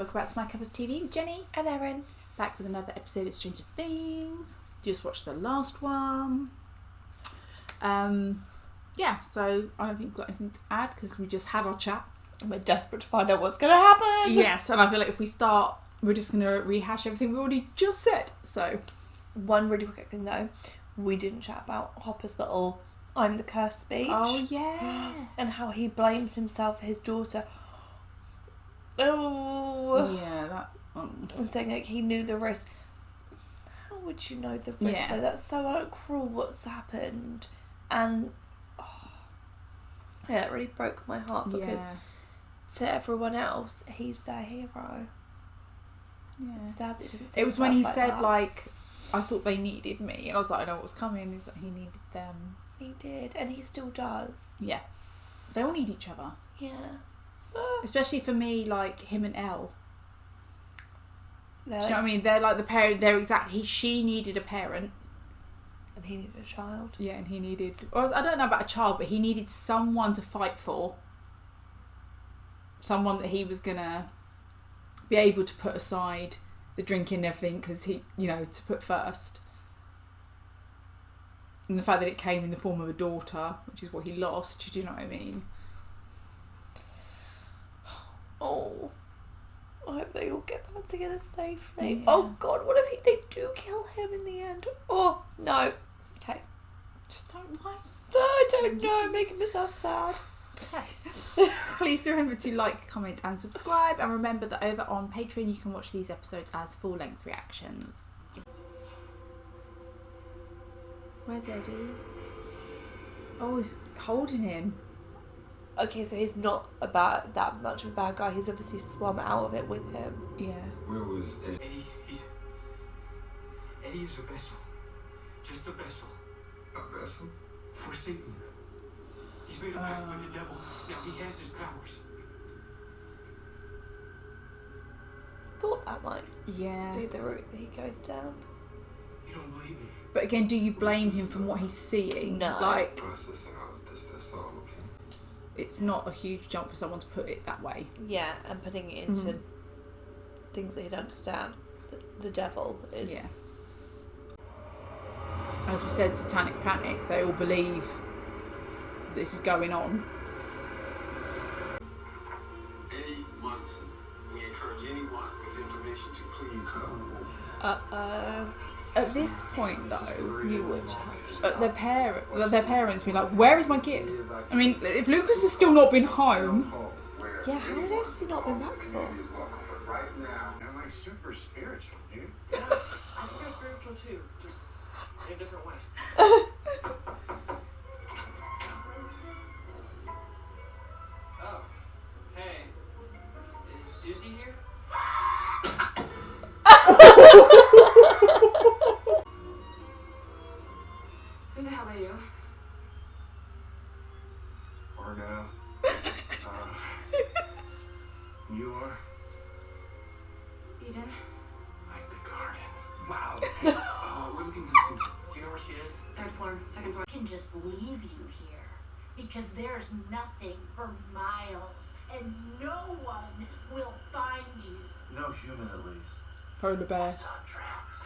Welcome back to My Cup of TV with Jenny and Erin. Back with another episode of Stranger Things. Just watched the last one. Yeah, so I don't think we've got anything to add because we just had our chat. We're desperate to find out what's going to happen. Yes, and I feel like if we start, we're just going to rehash everything we already just said. So, one really quick thing though, we didn't chat about Hopper's little "I'm the curse" speech. Oh yeah, and how he blames himself for his daughter. Oh yeah, that. And saying like he knew the risk. How would you know the risk though? That's so cruel what's happened, and yeah, it really broke my heart because to everyone else he's their hero. Yeah, sadly it doesn't see it was when he like said that. like, I thought they needed me, and I was like, I know what was coming. He's like, he needed them. He did, and he still does. Yeah, they all need each other. Yeah, especially for me, like him and Elle. Do you know like, what I mean? They're like the parent. They're exactly. She needed a parent, and he needed a child. Yeah, and he needed. Well, I don't know about a child, but he needed someone to fight for. Someone that he was gonna be able to put aside the drinking and everything, because he, to put first. And the fact that it came in the form of a daughter, which is what he lost. Do you know what I mean? Oh. I hope they all get back together safely. Yeah. Oh God, what if they do kill him in the end? Oh, no. Okay. Just don't. Why? No, I don't know. I'm making myself sad. Okay. Please remember to like, comment and subscribe, and remember that over on Patreon you can watch these episodes as full-length reactions. Where's Eddie? Oh, he's holding him. Okay, so he's not that much of a bad guy. He's obviously swum out of it with him. Yeah. Where was Eddie? Eddie is a vessel. Just a vessel. A vessel? For Satan. He's made a pact with the devil. Now he has his powers. Thought that might Yeah. be the route that he goes down. You don't believe me? But again, do you blame him from what he's seeing? No. Like, processing all of this vessel, okay? it's not a huge jump for someone to put it that way. Yeah, and putting it into things that he'd understand. The devil is... Yeah. As we said, satanic panic. They all believe this is going on. Eddie Munson. We encourage anyone with information to please At this point, though, you would have their parents be like, "Where is my kid?" I mean, if Lucas has still not been home. Yeah, how long has he not been back for? Right now. Am I super spiritual, dude? I think you're spiritual too. Just in a different way. Oh. Hey. Is Susie here? Who the hell are you? Or now. You are? Eden? Like the garden. Wow. We're looking for Susie. Do you know where she is? Third floor, second floor. I can just leave you here because there's nothing for miles and no one will find you. No human, at least. Polar bear. Saw tracks.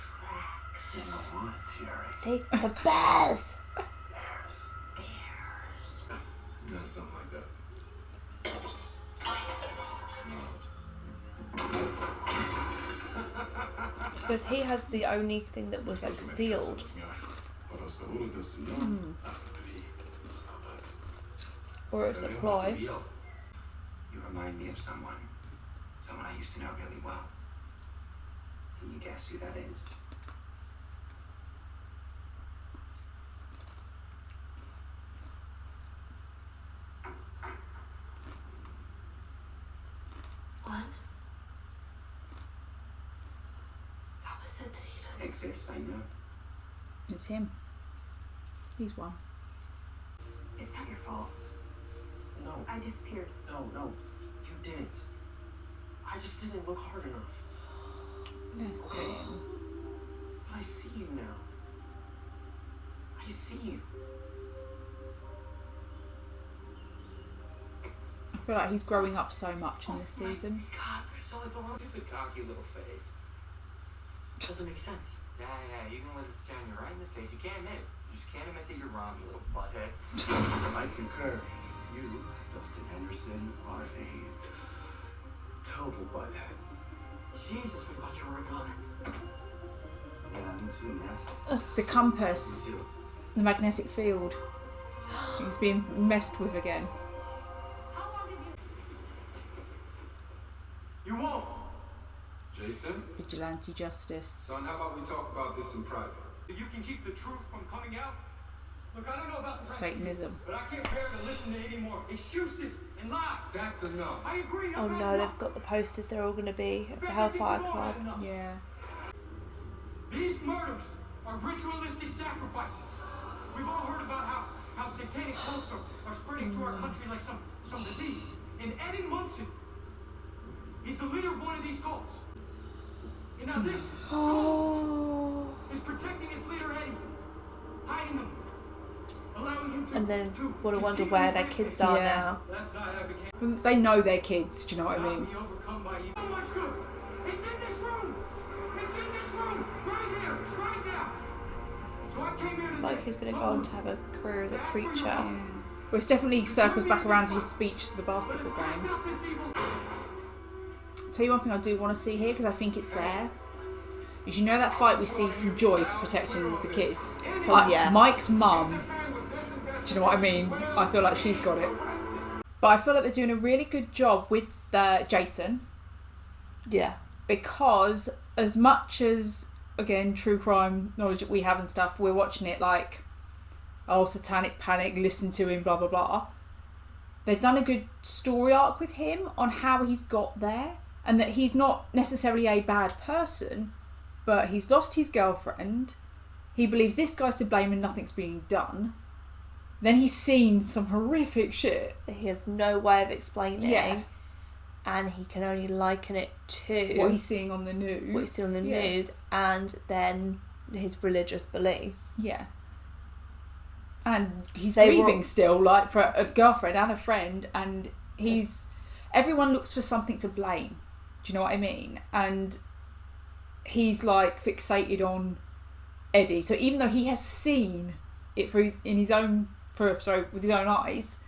In the woods here. See, the bears! Bears. No, something like that. Because he has the only thing that was like sealed. Or it's a ploy. You remind me of someone I used to know really well. Can you guess who that is? One. Papa said that he doesn't Exists, I know. It's him. He's one. It's not your fault. No, I disappeared. no, you didn't. I just didn't look hard enough. Bless him. But I see you now. I see you. I feel like he's growing up so much in this season. God, there's So I belong to the cocky little face. Doesn't make sense. Yeah, you can let it stand you right in the face. You can't admit it. You just can't admit that you're wrong, you little butthead. I concur. You, Dustin Henderson, are a total butthead. Jesus, we thought you were a gunner. Yeah, me too, man. The compass, Me too. the magnetic field. It's being messed with again. How long have you... You won't. Jason? Vigilante justice. Son, how about we talk about this in private? If you can keep the truth from coming out. Look, I don't know about the rest Satanism. of you, but I can't bear to listen to any more excuses and lies. That's enough. I agree. Oh no, they've got the posters. They're all going to be at the Hellfire Club. Yeah. These murders are ritualistic sacrifices. We've all heard about how satanic cults are spreading to our country like some disease. And Eddie Munson, he's the leader of one of these cults. And now this cult is protecting its leader Eddie, hiding them, allowing him to. And then to would wonder continue where his their rampage. kids are Yeah. now. Let's not advocate. They know they're kids, do you know what I mean? Not be overcome by evil. So much good. It's in this room. It's in this room. Right here. Right now. So I came here today. Like he's going to go on to have a career as a preacher. Yeah. Well, it's definitely circles back around to his speech for the basketball game. Tell you one thing I do want to see here, because I think it's there, is you know that fight we see from Joyce protecting the kids? Like, Yeah. Mike's mum, do you know what I mean? I feel like she's got it. But I feel like they're doing a really good job with Jason, Yeah. because as much as, again, true crime knowledge that we have and stuff, we're watching it like, oh, satanic panic, listen to him, blah, blah, blah. They've done a good story arc with him on how he's got there, and that he's not necessarily a bad person, but he's lost his girlfriend. He believes this guy's to blame and nothing's being done. Then he's seen some horrific shit. That he has no way of explaining. Yeah. And he can only liken it to What he's seeing on the news. what he's seen on the Yeah. news, and then his religious belief. Yeah. And he's They grieving were- still, like, for a girlfriend and a friend, and everyone looks for something to blame. Do you know what I mean? And he's like fixated on Eddie. So even though he has seen it with his own eyes,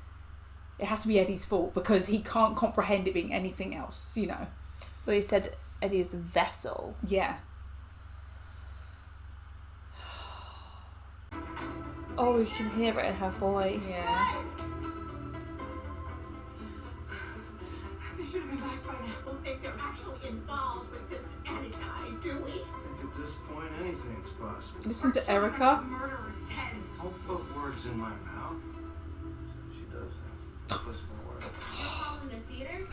it has to be Eddie's fault, because he can't comprehend it being anything else, you know. Well, he said Eddie is a vessel. Yeah. Oh, you can hear it in her voice. Yeah. They should have been back by now. Don't think they're actually involved with this Eddie guy, do we? I think at this point anything's possible. Listen to Erica. Murderers, Ted. Don't put words in my mouth. She does that. Whisper words. You all in the theater?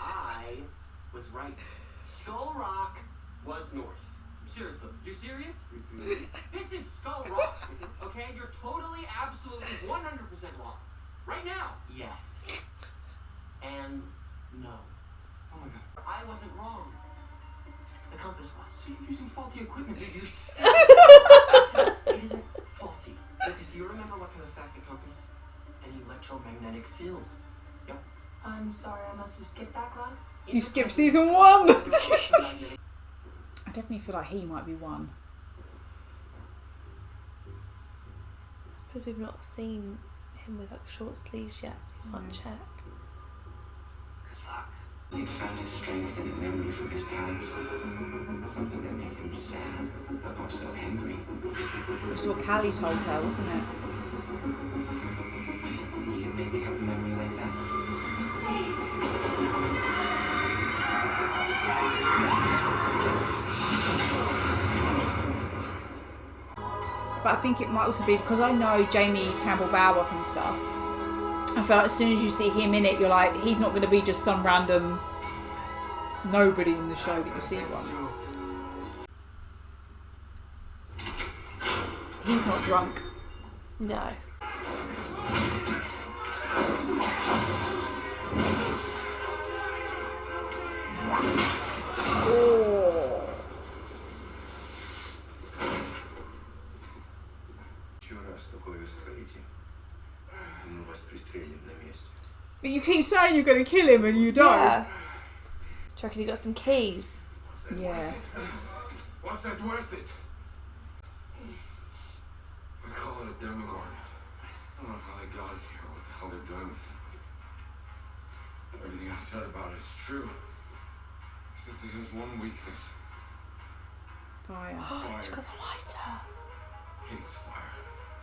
I was right. Skull Rock was north. Seriously, you're serious? This is Skull Rock, okay? You're totally, absolutely, 100% wrong. Right now. Yes. And no. Oh my god. I wasn't wrong. The compass was. So you're using faulty equipment, dude. It isn't faulty. Because you remember what can affect the compass? An electromagnetic field. Yep. I'm sorry, I must have skipped that class. You skipped season 1! I definitely feel like he might be one. I suppose we've not seen him with like short sleeves yet, so you can't check. He found his strength in a memory from his past. Something that made him sad, but also angry. Which is what Callie told her, wasn't it? Do you maybe have a memory like that? But I think it might also be because I know Jamie Campbell-Bower from stuff. I feel like as soon as you see him in it, you're like, he's not going to be just some random nobody in the show that you see once. He's not drunk. No. Shoot us. But you keep saying you're going to kill him and you don't. Yeah. Do you reckon he got some keys? Yeah. What's that worth it? We call it a demogorgon. I don't know how they got it here, what the hell they're doing with it. Everything I said about it is true. Except it has one weakness. Fire. Oh, it's got the lighter. Hates fire.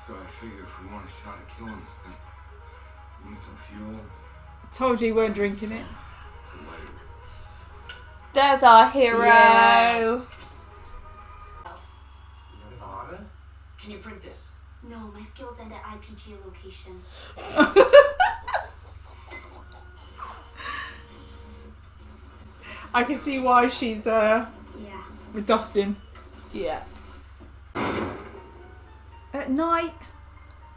So I figure if we want a shot at killing this thing, we need some fuel. Told you weren't drinking it. Some lighter. There's our hero. Yes. Nevada? Can you print this? No, my skills end at IPG location. I can see why she's Yeah. with Dustin. Yeah. At night.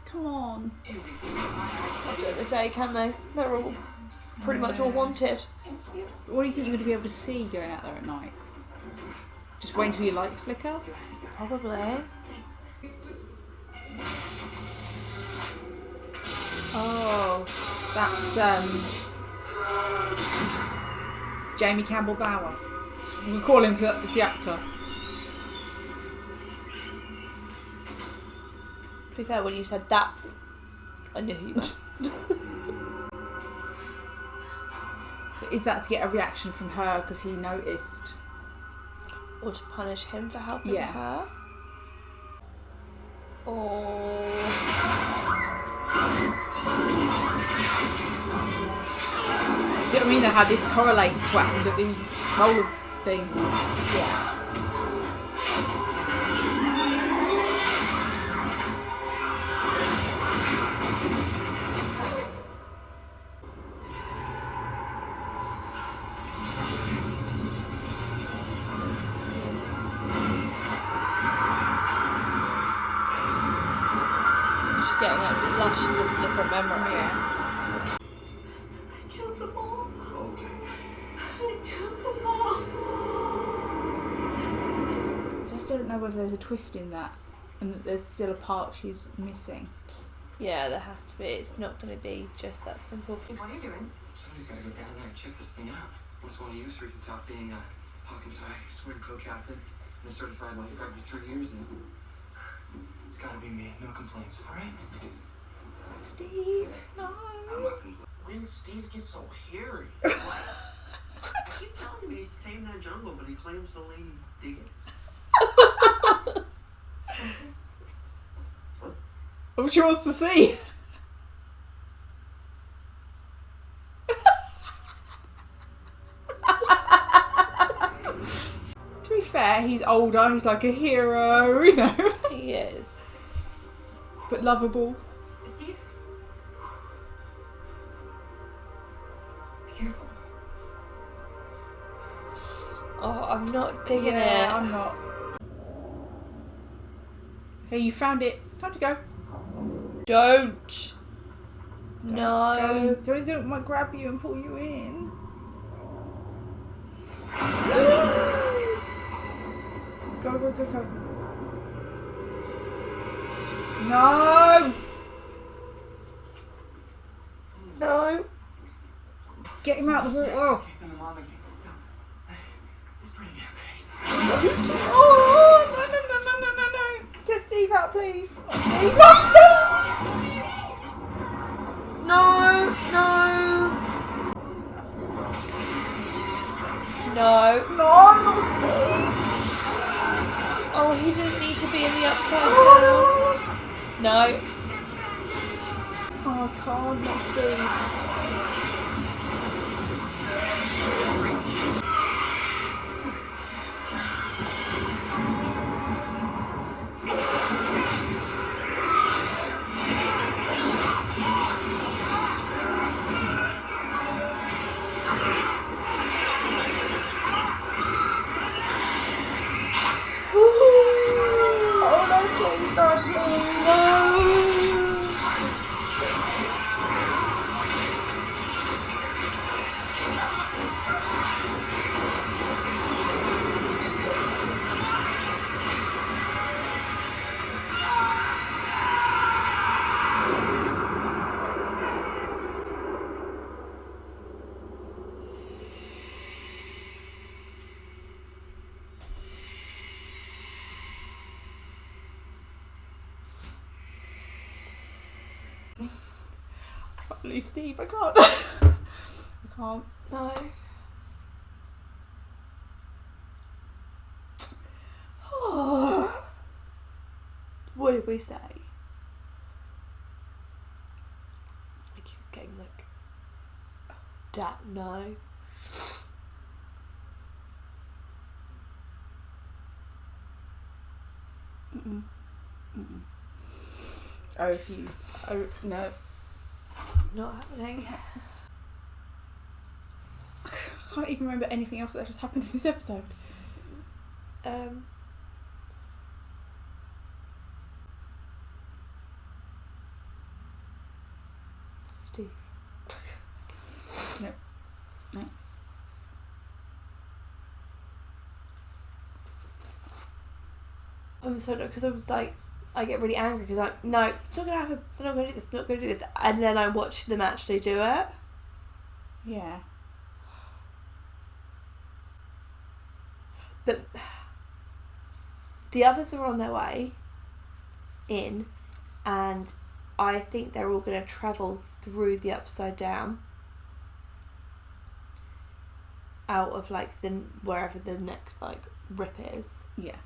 Come on. Not during the day, can they? They're all pretty much all wanted. What do you think you're going to be able to see going out there at night? Just wait until your lights flicker? Probably. Oh, that's Jamie Campbell Bower. We'll call him because it's the actor. To be fair, when you said that's, I knew who you meant. Is that to get a reaction from her because he noticed? Or to punish him for helping Yeah. her? Or... See what I mean? How this correlates to what happened at the roller thing. Yes. She's getting like flashes of different memories. Killed them all. Okay. Killed them all. So I still don't know whether there's a twist in that and that there's still a part she's missing. Yeah, there has to be. It's not going to be just that simple. What are you doing? Somebody's gotta go down there and check this thing out. What's one of you three can top being a Hawkins High square co-captain and a certified lifeguard for 3 years now? It's gotta be me. No complaints, alright? Steve, no. I'm not complaining. When Steve gets so hairy. I keep telling him he needs to tame that jungle, but he claims the lady dig it. Oh, she wants to see. To be fair, he's older, he's like a hero, you know. He is. But lovable. Steve? Be careful. Oh, I'm not digging Yeah, it. I'm not. Okay, you found it. Time to go. Don't. Go. No. So he's gonna might grab you and pull you in. Go, go, go, go. No! No. Get him out of the water. Keeping them on again. Still, it's pretty damn big. Oh, no, no, no, no, no, no, no. Get Steve out, please. Steve, no, Steve! No. No. No. No, not Steve. Oh, he didn't need to be in the upside Oh, down. No. Oh, I can't, not Steve. Oh no, please don't move. lose Steve. I can't. I can't. No. What did we say? Like he was getting like no. Mm-mm. Mm-mm. I refuse. No. Not happening. I can't even remember anything else that just happened in this episode. Steve. No. I'm so because I was like, I get really angry because I'm no, it's not gonna happen. They're not gonna do this. It's not gonna do this. And then I watch them actually do it. Yeah. But the others are on their way in, and I think they're all going to travel through the Upside Down out of like wherever the next like rip is. Yeah.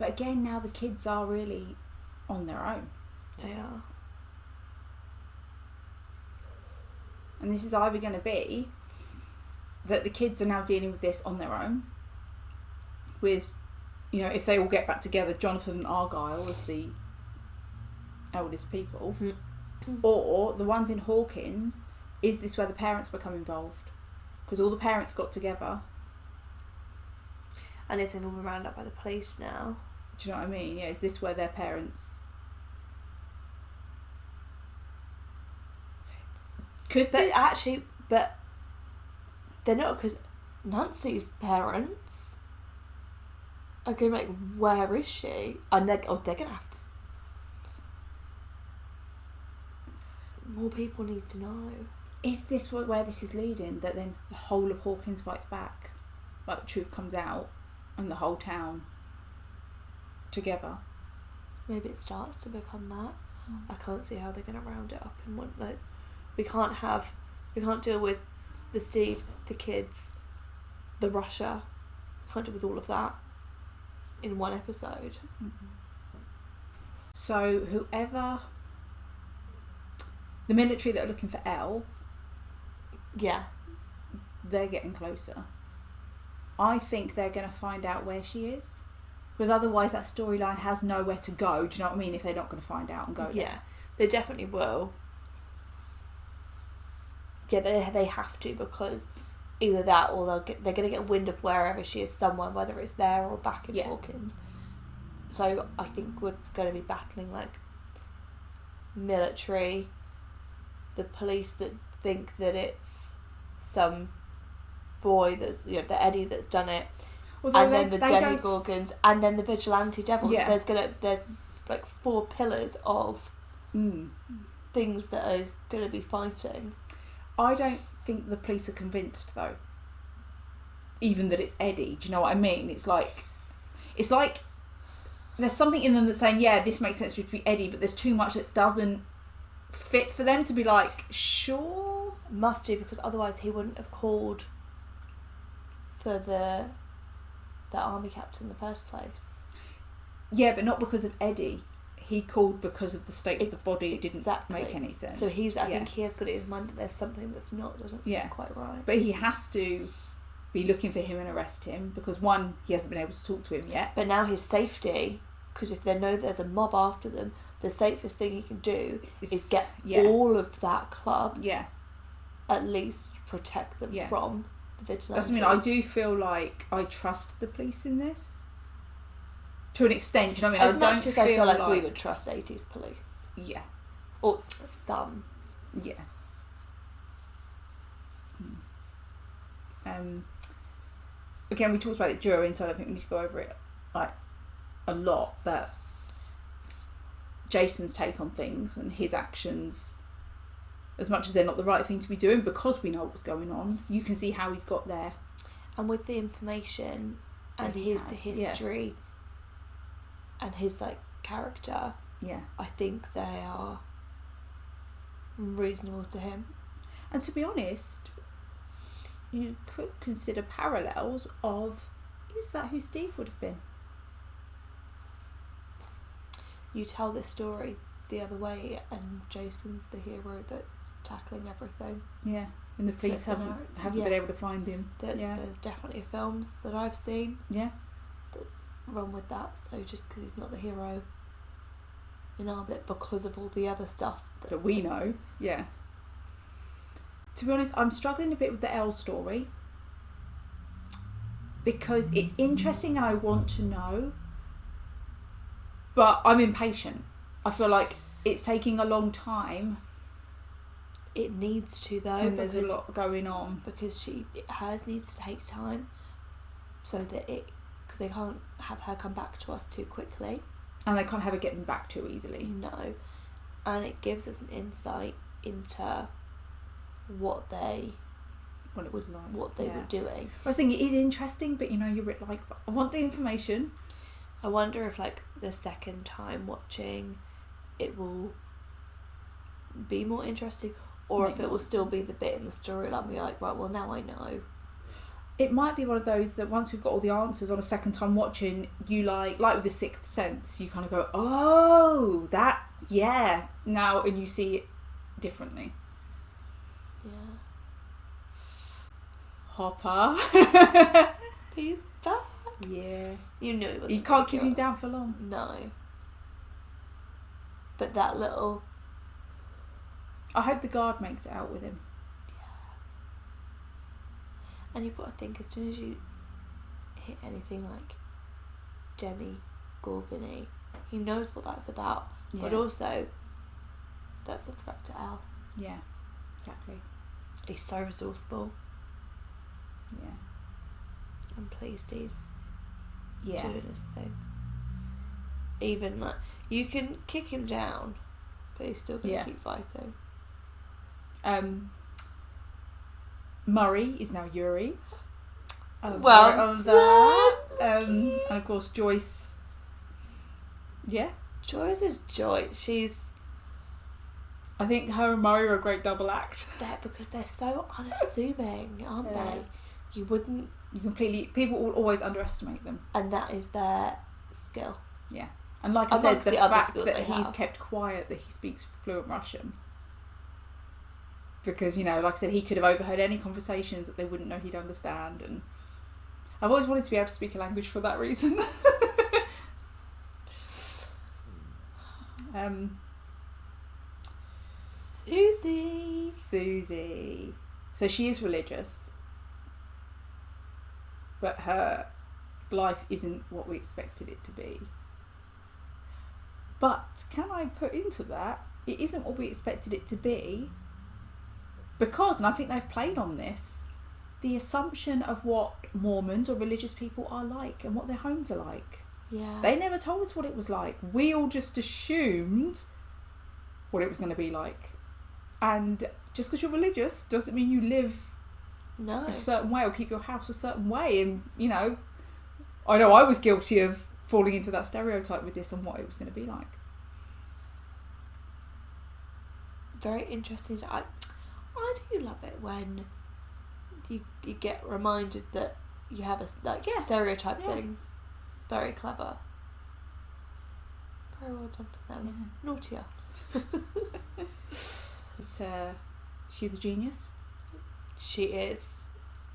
But again, now the kids are really on their own. They are. And this is either going to be that the kids are now dealing with this on their own, with, you know, if they all get back together, Jonathan and Argyle as the eldest people, or the ones in Hawkins, is this where the parents become involved? Because all the parents got together. And if they've all been rounded up by the police now. Do you know what I mean? Yeah, is this where their parents... Could But this... actually, but they're not, because Nancy's parents are going to be like, where is she? And they're going to have to... More people need to know. Is this where this is leading? That then the whole of Hawkins fights back? Like the truth comes out and the whole town together? Maybe it starts to become that. I can't see how they're going to round it up in one. Like, we can't deal with the Steve, the kids, the Russia. We can't deal with all of that in one episode. Mm-hmm. So whoever... The military that are looking for Elle... Yeah. They're getting closer. I think they're going to find out where she is. Because otherwise that storyline has nowhere to go. Do you know what I mean? If they're not going to find out and go there. Yeah, they definitely will. Yeah, they have to, because either that or they're going to get wind of wherever she is somewhere, whether it's there or back in Hawkins. So I think we're going to be battling like military, the police that think that it's some boy that's, you know, the Eddie that's done it. Although and then the Demogorgons, and then the vigilante devils. Yeah. There's like 4 pillars of things that are going to be fighting. I don't think the police are convinced though. Even that it's Eddie. Do you know what I mean? It's like there's something in them that's saying, yeah, this makes sense to be Eddie, but there's too much that doesn't fit for them to be like, sure. Must do, because otherwise he wouldn't have called for the army captain in the first place. Yeah, but not because of Eddie. He called because of the state of the body. It didn't make any sense. So I think he has got it in his mind that there's something that's doesn't feel quite right. But he has to be looking for him and arrest him, because one, he hasn't been able to talk to him yet. But now his safety, because if they know there's a mob after them, the safest thing he can do is get all of that club. Yeah. At least protect them from the vigilantes. That's what I mean. I do feel like I trust the police in this. To an extent, do you know what I mean? As much as I feel like we would trust 80s police. Yeah. Or some. Yeah. Again, we talked about it during, so I don't think we need to go over it like a lot, but Jason's take on things and his actions, as much as they're not the right thing to be doing, because we know what's going on, you can see how he's got there. And with the information and his history and his like character, I think they are reasonable to him. And to be honest, you could consider parallels of, is that who Steve would have been? You tell this story the other way and Jason's the hero that's tackling everything. Yeah, and the police Flipping haven't out. been able to find him. Yeah. There's definitely films that I've seen Yeah. that run with that, so just because he's not the hero in our bit because of all the other stuff That we know. Yeah. To be honest, I'm struggling a bit with the Elle story because it's interesting and I want to know, but I'm impatient. I feel like it's taking a long time. It needs to though, And there's a lot going on. because hers needs to take time, so that because they can't have her come back to us too quickly. And they can't have it get them back too easily. No, and it gives us an insight into what they What were doing. I was thinking it is interesting, but you're like, I want the information. I wonder if like the second time watching it will be more interesting, or if it will still be the bit in the storyline where you're like, right, well now I know. It might be one of those that once we've got all the answers on a second time watching, you like with The Sixth Sense, you kind of go, oh, that, yeah, now, and you see it differently. Yeah. Hopper. He's back. Yeah. You knew it was. You can't keep him down for long. No. But that little. I hope the guard makes it out with him. And you've got to think, as soon as you hit anything like Demi Gorgony, he knows what that's about. Yeah. But also, that's a threat to Elle. Yeah, exactly. He's so resourceful. Yeah. I'm pleased he's Yeah. doing his thing. Even like, you can kick him down, but he's still going to keep fighting. Murray is now Yuri. Well done. And of course Joyce. Yeah. Joyce is Joyce. She's I think her and Murray are a great double act. there because they're so unassuming, aren't Yeah. they? You wouldn't, People will always underestimate them. and that is their skill. Yeah. And like I said, Amongst the the other fact skills that they he's have. kept quiet, that he speaks fluent Russian. Because, like I said, he could have overheard any conversations that they wouldn't know he'd understand. And I've always wanted to be able to speak a language for that reason. Susie. So she is religious. But her life isn't what we expected it to be. But can I put into that, it isn't what we expected it to be because, and I think they've played on this, the assumption of what Mormons or religious people are like and what their homes are like. Yeah. They never told us what it was like. We all just assumed what it was going to be like. And just because you're religious doesn't mean you live a certain way or keep your house a certain way. And, I know I was guilty of falling into that stereotype with this and what it was going to be like. Very interesting. I do love it when you get reminded that you have stereotype things. It's very clever. Very well done to them. Yeah. Naughty us. But, she's a genius. She is.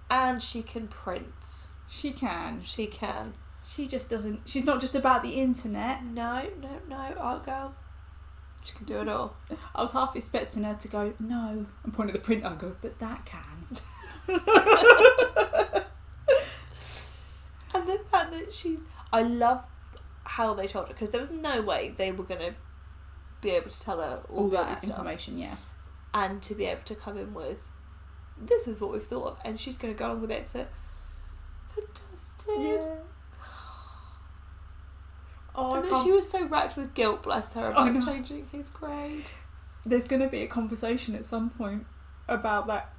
And she can print. She can. She can. She just doesn't. She's not just about the internet. No. Our girl. She can do it all. I was half expecting her to go, no, and point at the printer and go, but that can. And the fact that I love how they told her, because there was no way they were going to be able to tell her all that stuff. information, yeah. And to be able to come in with, this is what we've thought of, and she's going to go on with it for Dustin. Yeah. Oh, And then she was so racked with guilt, bless her, about changing his grade. There's going to be a conversation at some point about that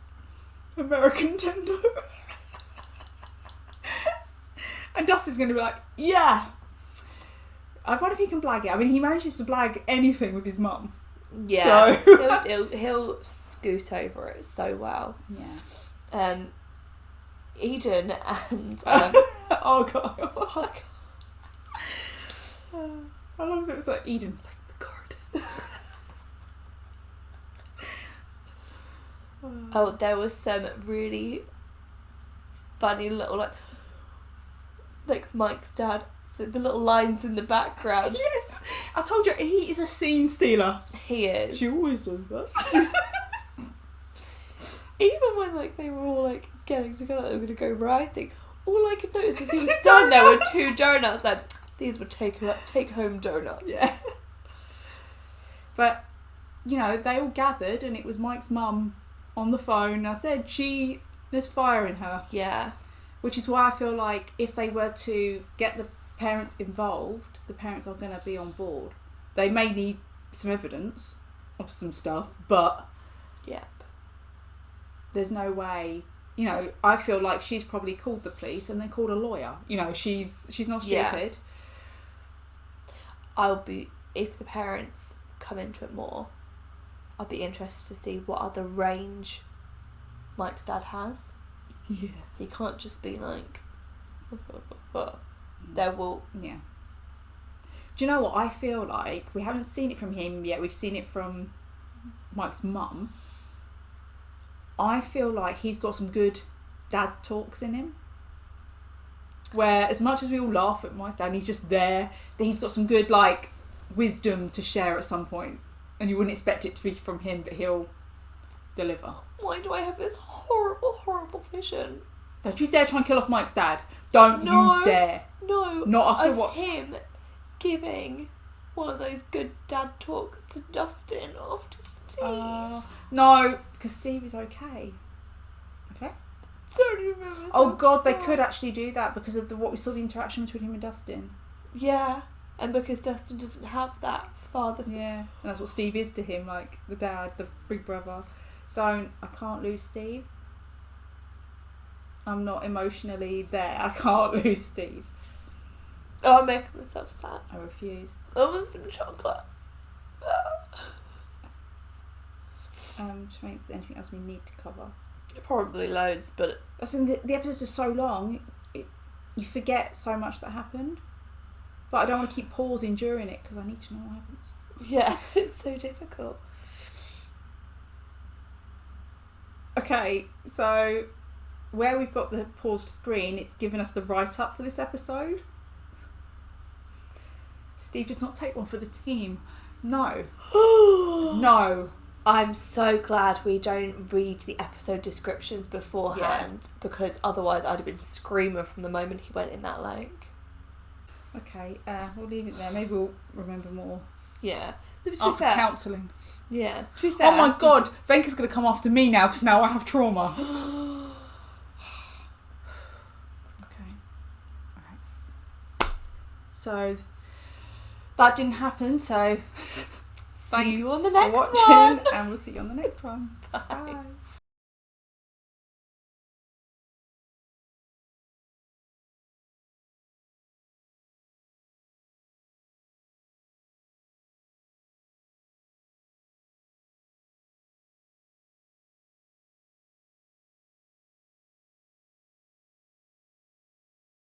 American Tendo. And Dustin's going to be like, yeah. I wonder if he can blag it. I mean, he manages to blag anything with his mum. Yeah, So he'll scoot over it so well. yeah. Eden and Oh god. I love that it was like Eden, like the guard. Oh, there was some really funny little like Mike's dad. So the little lines in the background. Yes, I told you he is a scene stealer. He is. She always does that. Even when like they were all like getting together, they were going to go writing. All I could notice was he was standing there with 2 donuts. And these were take home donuts. Yeah. But you know, they all gathered, and it was Mike's mum on the phone. I said there's fire in her. Yeah. Which is why I feel like if they were to get the parents involved, the parents are going to be on board. They may need some evidence of some stuff, but Yep. there's no way. You know, I feel like she's probably called the police and then called a lawyer. You know, she's not stupid. Yeah. If the parents come into it more, I'll be interested to see what other range Mike's dad has. Yeah. He can't just be like, there will. Yeah. Do you know what I feel like? We haven't seen it from him yet. We've seen it from Mike's mum. I feel like he's got some good dad talks in him. Where as much as we all laugh at Mike's dad, and he's just there, then he's got some good like wisdom to share at some point. And you wouldn't expect it to be from him, but he'll deliver. Why do I have this horrible vision? Don't you dare try and kill off Mike's dad. Don't you dare. No. Not after of what... him giving one of those good dad talks to Dustin off to Steve. No, because Steve is okay. Okay? Don't you remember? Oh god, they could actually do that because of what we saw the interaction between him and Dustin. Yeah, and because Dustin doesn't have that father. Yeah, and that's what Steve is to him, like the dad, the big brother. I can't lose Steve. I'm not emotionally there. I can't lose Steve. Oh, I'm making myself sad. I refuse. I want some chocolate. Anything else we need to cover? Probably loads, but I mean, the episodes are so long, you forget so much that happened. But I don't want to keep pausing during it because I need to know what happens. yeah, it's so difficult. Okay, so where we've got the paused screen, it's given us the write-up for this episode. Steve does not take one for the team. No. No. I'm so glad we don't read the episode descriptions beforehand because otherwise I'd have been screaming from the moment he went in that lake. Okay, we'll leave it there. Maybe we'll remember more. Yeah. To be After fair, counselling. yeah. To be fair. Oh my god, Venka's going to come after me now because now I have trauma. Okay. Alright. So, that didn't happen, so... See you on the Thanks next for watching, one. and we'll see you on the next one. Bye.